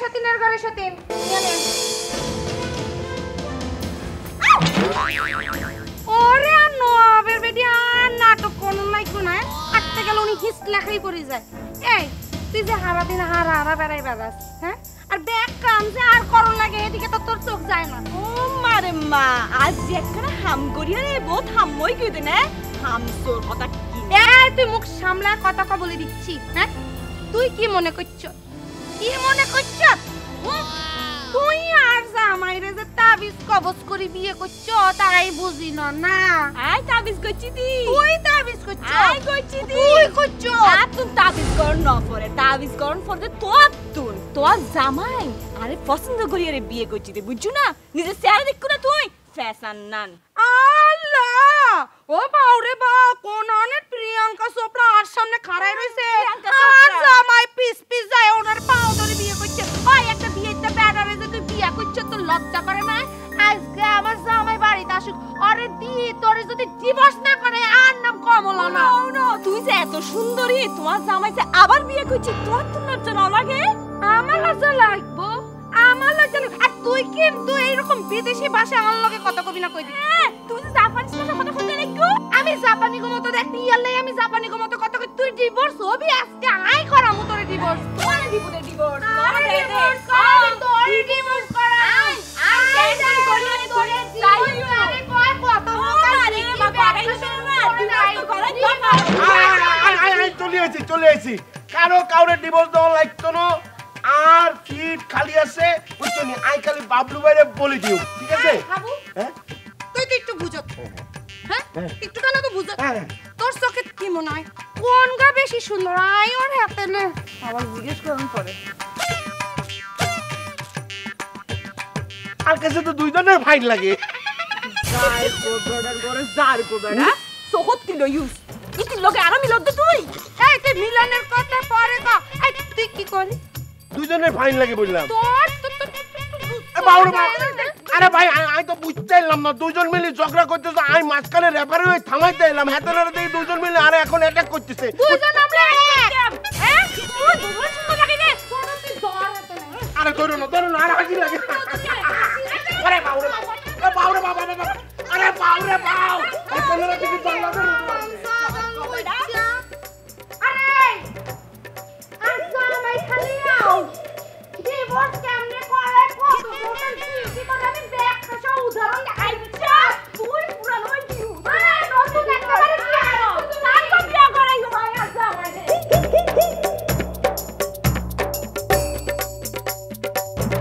সতীনের ঘরে সতীন ওরে নবাবের বেটি আর নাটক কোন লাগবো না আটতে গেল উনি হিস লেখাই পড়ে যায় এই তুই যে হারা দিন হারা বেড়াই বেড়াস হ্যাঁ আর ব্যাগ কাম যে আর করন লাগে এদিকে তো তোর চোখ যায় না ও মারে মা আজ যে একখানা হাম করিয়া রে বহুত হামই কইতে না হাম তোর কথা কি এই তুই মুখ সামলা কথা ক বলে দিচ্ছি হ্যাঁ তুই কি মনে করছ তুই আর জামাইরে যে তাবিজ কবজ করে বিয়ে করছ তাই বুঝি না আই তাবিজ করছি দি তুই তাবিজ করছ আই করছি দি তুই করছ তুই তাবিজ কর না পরে তাবিজ করন পরে তোর জামাই আরে পছন্দ করিয়া রে বিয়ে করছি দি বুঝছো না নিজে চেহারা দেখো না তুই ফ্যাশন নান আল্লাহ ও বাউরে বা কোন অনেক প্রিয়াঙ্কা চোপড়া আর সামনে খাড়াই রইছে আর জামাই পিস যায় ওনার পাও ধরে বিয়ে করছে ওই একটা বিয়েতে বেড়ারে যে তুই বিয়ে করছিস তো লজ্জা করে না আজকে আমার জামাই বাড়িতে আসুক আরে দি তোরে যদি ডিভোর্স না করে আর নাম কমলা না তুই যে এত সুন্দরী তোমার জামাই যে আবার বিয়ে করছিস তোর তো লজ্জা না লাগে আমার লজ্জা লাগবো আমার লজ্জা লাগবে আর তুই কিন্তু এইরকম বিদেশি ভাষা আমার লগে কথা কবি না কই দি তুই যে জাপানি ভাষা কথা কইতে লাগো আমি জাপানি গো মতো দেখতে ইয়ালে আমি জাপানি গো মতো কথা কই তুই ডিভোর্স হবি আজকে আই করামু তোরে ডিভোর্স তোরে ডিভোর্স ডিভোর্স কর তোরে ডিভোর্স করা আই করি তোরে তাই আরে কয় কত আরে বাবা আইছো না ডিভোর্স তো করাই আই চলে আইছি কাউরে ডিভোর্স দেওয়া লাগতো না আর সিট খালি আছে বুঝছো নি আই খালি বাবলু ভাইরে বলে দিও ঠিক আছে বাবু হ্যাঁ তুই তো একটু বুঝত হ্যাঁ একটু কেন তো বুঝত হ্যাঁ তোর চোখে কি মনে হয় কোন গা বেশি সুন্দর আই ওর হাতে নে আবার জিজ্ঞেস করুন পরে আর কাছে তো দুইজনের ফাইন লাগে জার কো বেড়া সোহত কিলো ইউজ ইতি লোকে আর মিলদ তুই এই তুই মিলনের কথা পরে ক এই তুই কি করলি দুইজনের ফাইন লাগে বললাম তোর আরে ভাই আমি তো বুঝতে এলাম না দুইজন মিলে ঝগড়া করতেছে আমি মাঝখানে রেফারি হয়ে থামাইতে এলাম হেতলের দিকে দুইজন মিলে আরে এখন অ্যাটাক করতেছে দুইজন আমরা এক হ্যাঁ তুই দুজন সুন্দর লাগে রে তুই জ্বর হাতে না আরে ধরো না আর হাসি লাগে আরে বাউরে